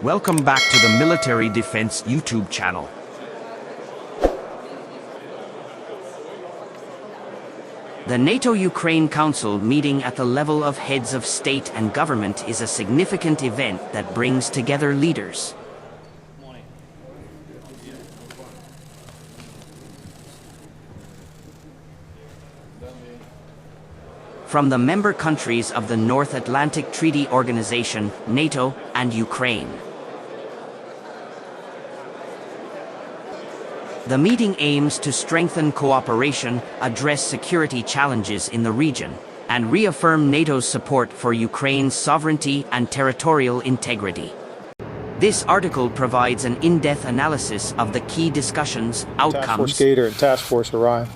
Welcome back to the Military Defense YouTube channel. The NATO-Ukraine Council meeting at the level of heads of state and government is a significant event that brings together leaders from the member countries of the North Atlantic Treaty Organization, NATO, and Ukraine. The meeting aims to strengthen cooperation, address security challenges in the region, and reaffirm NATO's support for Ukraine's sovereignty and territorial integrity. This article provides an in-depth analysis of the key discussions, outcomes. Task Force Gator and Task Force Orion.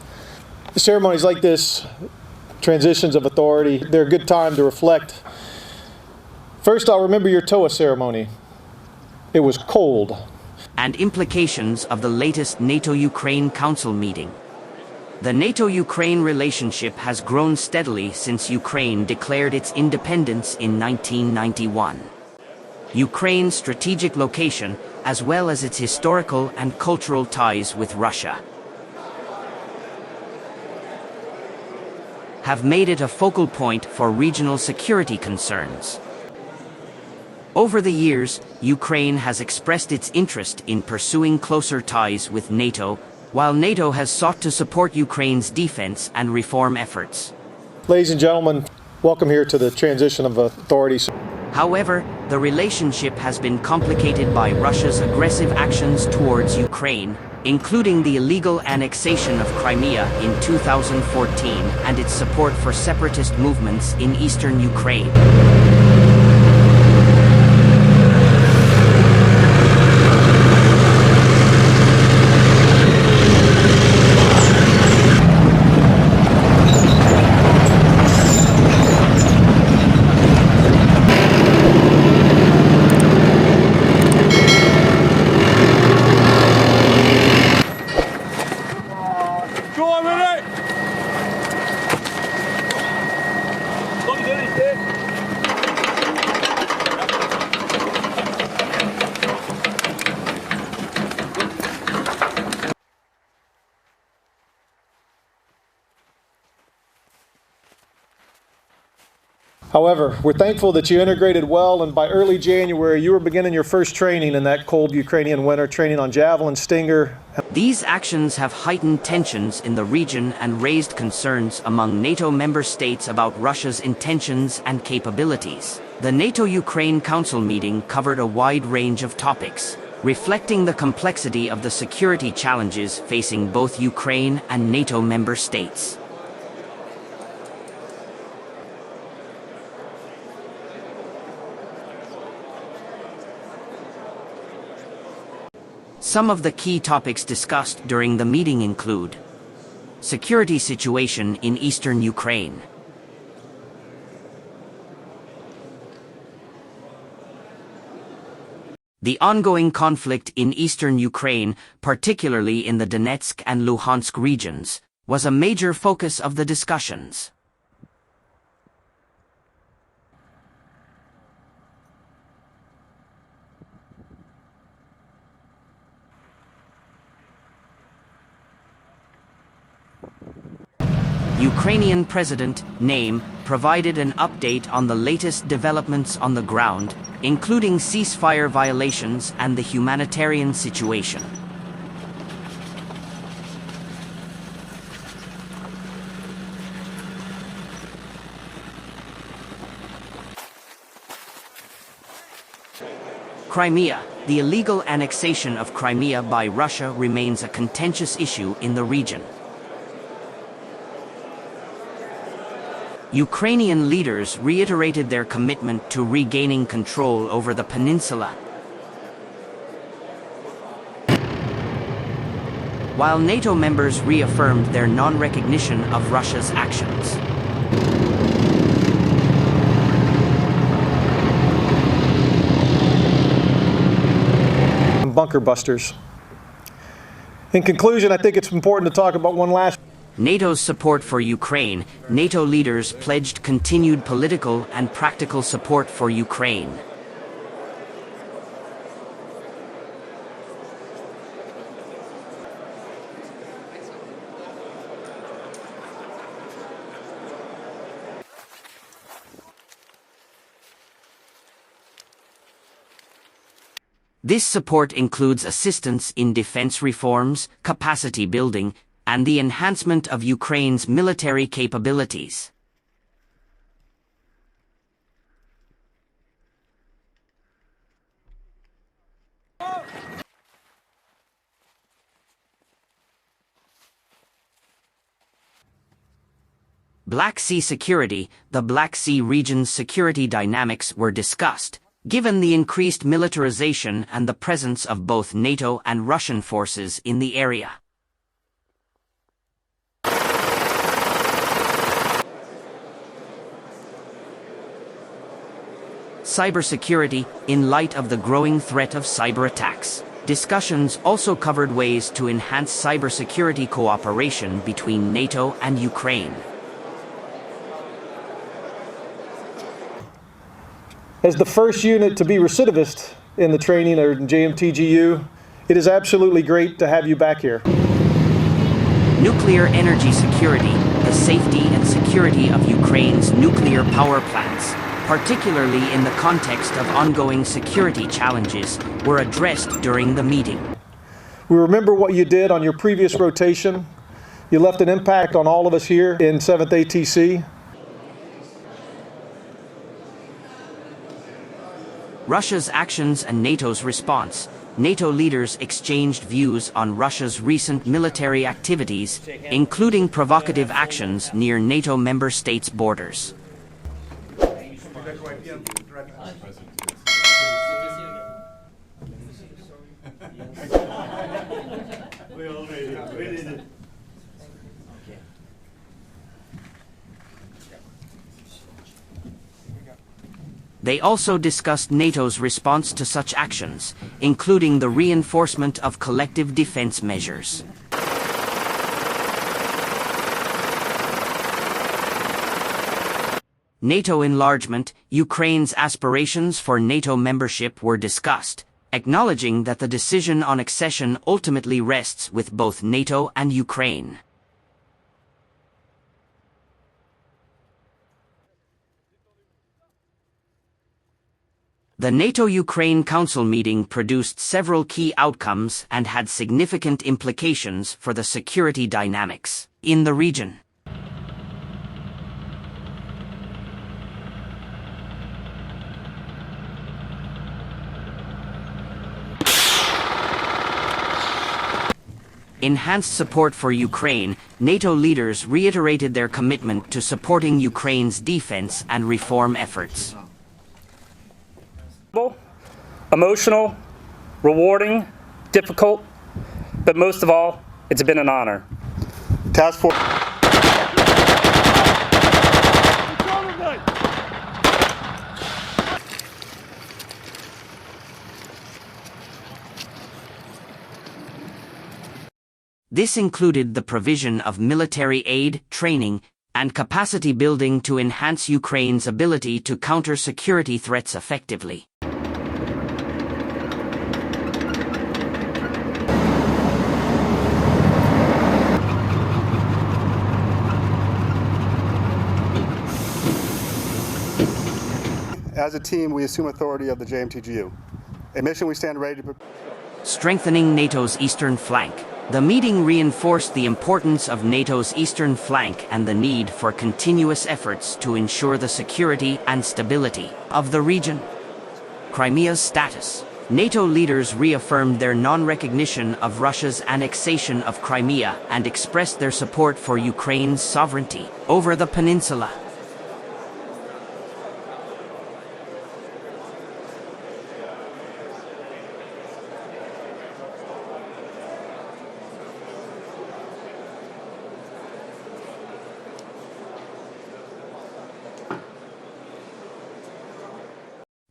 Ceremonies like this, transitions of authority, they're a good time to reflect. First, I'll remember your TOA ceremony. It was cold. And implications of the latest NATO-Ukraine Council meeting. The NATO-Ukraine relationship has grown steadily since Ukraine declared its independence in 1991. Ukraine's strategic location, as well as its historical and cultural ties with Russia, have made it a focal point for regional security concerns. Over the years, Ukraine has expressed its interest in pursuing closer ties with NATO, while NATO has sought to support Ukraine's defense and reform efforts. Ladies and gentlemen, welcome here to the transition of authority. However, the relationship has been complicated by Russia's aggressive actions towards Ukraine, including the illegal annexation of Crimea in 2014 and its support for separatist movements in eastern Ukraine. However, we're thankful that you integrated well, and by early January, you were beginning your first training in that cold Ukrainian winter, training on Javelin, Stinger. These actions have heightened tensions in the region and raised concerns among NATO member states about Russia's intentions and capabilities. The NATO-Ukraine Council meeting covered a wide range of topics, reflecting the complexity of the security challenges facing both Ukraine and NATO member states. Some of the key topics discussed during the meeting include security situation in eastern Ukraine, the ongoing conflict in eastern Ukraine, particularly in the Donetsk and Luhansk regions, was a major focus of the discussions. Ukrainian President Name provided an update on the latest developments on the ground, including ceasefire violations and the humanitarian situation. Crimea. The illegal annexation of Crimea by Russia remains a contentious issue in the region. Ukrainian leaders reiterated their commitment to regaining control over the peninsula, while NATO members reaffirmed their non-recognition of Russia's actions. Bunker busters. In conclusion, I think it's important to talk about one last NATO's support for Ukraine. NATO leaders pledged continued political and practical support for Ukraine. This support includes assistance in defense reforms, capacity building, and the enhancement of Ukraine's military capabilities. Black Sea security. The Black Sea region's security dynamics were discussed, given the increased militarization and the presence of both NATO and Russian forces in the area. Cybersecurity. In light of the growing threat of cyber attacks, discussions also covered ways to enhance cybersecurity cooperation between NATO and Ukraine. As the first unit to be recidivist in the training or JMTGU, it is absolutely great to have you back here. Nuclear energy security. The safety and security of Ukraine's nuclear power plants, particularly in the context of ongoing security challenges, were addressed during the meeting. We remember what you did on your previous rotation. You left an impact on all of us here in 7th ATC. Russia's actions and NATO's response. NATO leaders exchanged views on Russia's recent military activities, including provocative actions near NATO member states' borders. They also discussed NATO's response to such actions, including the reinforcement of collective defense measures. NATO enlargement. Ukraine's aspirations for NATO membership were discussed, acknowledging that the decision on accession ultimately rests with both NATO and Ukraine. The NATO-Ukraine Council meeting produced several key outcomes and had significant implications for the security dynamics in the region. Enhanced support for Ukraine. NATO leaders reiterated their commitment to supporting Ukraine's defense and reform efforts. Emotional, rewarding, difficult, but most of all, it's been an honor. Task Force. This included the provision of military aid, training, and capacity building to enhance Ukraine's ability to counter security threats effectively. As a team, we assume authority of the JMTGU, a mission we stand ready to... Strengthening NATO's eastern flank. The meeting reinforced the importance of NATO's eastern flank and the need for continuous efforts to ensure the security and stability of the region. Crimea's status. NATO leaders reaffirmed their non-recognition of Russia's annexation of Crimea and expressed their support for Ukraine's sovereignty over the peninsula.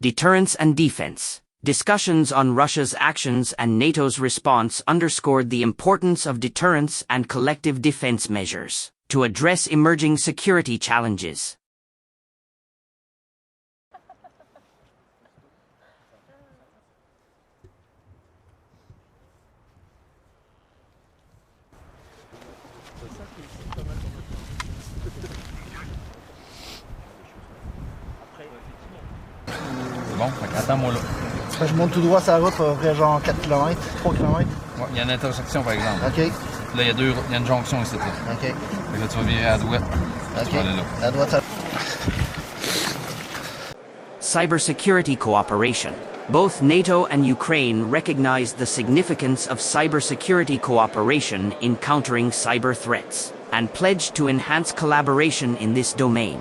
Deterrence and defense. Discussions on Russia's actions and NATO's response underscored the importance of deterrence and collective defense measures to address emerging security challenges. Bon, fait qu'attends-moi là. Je monte tout droit sur la route, ça va faire genre 4 km, 3 km. Ouais, il y a une intersection par exemple. OK. Là, il y a une jonction ici. Là. OK. Fait que là, tu vas virer à droite. OK. Tu vas aller là. À droite, ça. Cybersecurity cooperation. Both NATO and Ukraine recognize the significance of cybersecurity cooperation in countering cyber threats, and pledge to enhance collaboration in this domain.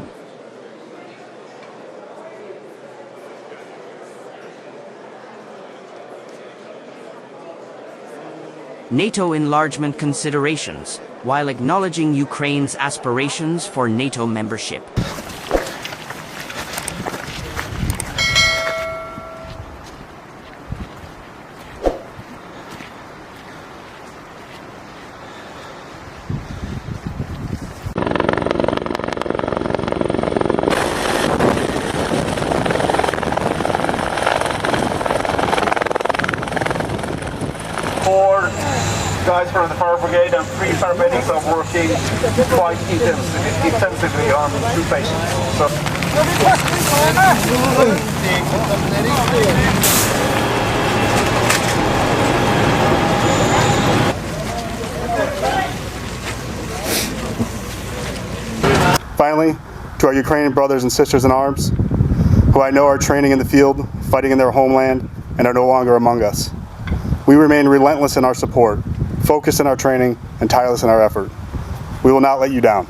NATO enlargement considerations, while acknowledging Ukraine's aspirations for NATO membership. Four guys from the fire brigade and 3 paramedics are working quite intensively on 2 patients. So Finally, to our Ukrainian brothers and sisters in arms, who I know are training in the field, fighting in their homeland, and are no longer among us. We remain relentless in our support, focused in our training, and tireless in our effort. We will not let you down.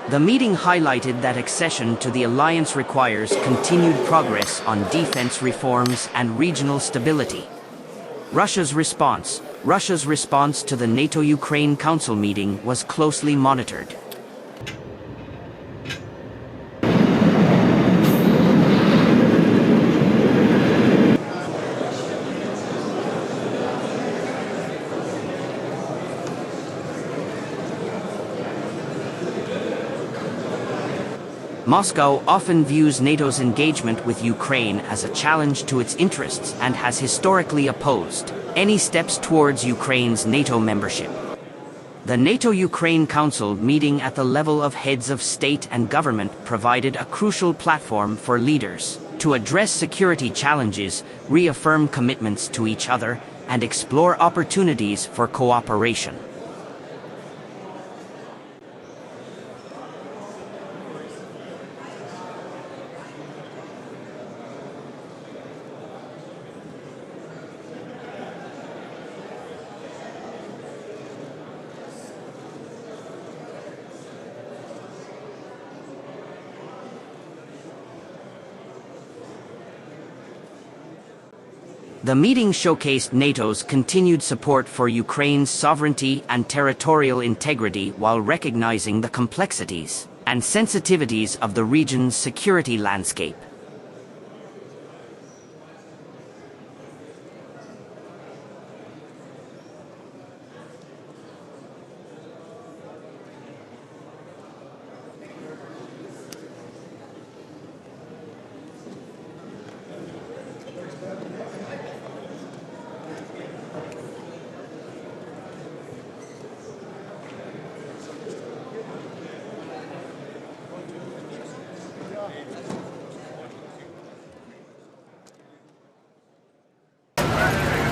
The meeting highlighted that accession to the alliance requires continued progress on defense reforms and regional stability. Russia's response to the NATO-Ukraine Council meeting was closely monitored. Moscow often views NATO's engagement with Ukraine as a challenge to its interests and has historically opposed any steps towards Ukraine's NATO membership. The NATO-Ukraine Council meeting at the level of heads of state and government provided a crucial platform for leaders to address security challenges, reaffirm commitments to each other, and explore opportunities for cooperation. The meeting showcased NATO's continued support for Ukraine's sovereignty and territorial integrity while recognizing the complexities and sensitivities of the region's security landscape.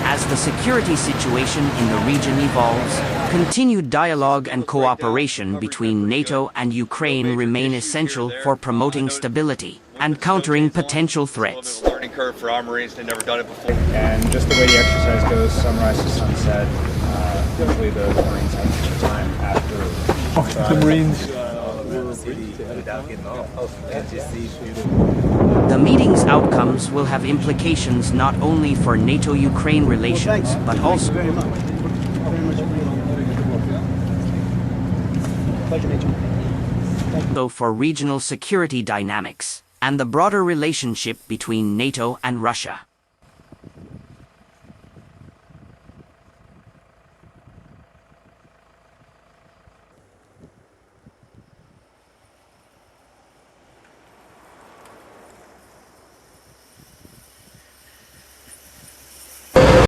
As the security situation in the region evolves, continued dialogue and cooperation between NATO and Ukraine remain essential for promoting stability and countering potential threats. Learning curve for our Marines, they've never done it before. And just the way the exercise goes, sunrise to sunset, hopefully the Marines have some time after. The Marines The meeting's outcomes will have implications not only for NATO-Ukraine relations, but also for regional security dynamics and the broader relationship between NATO and Russia.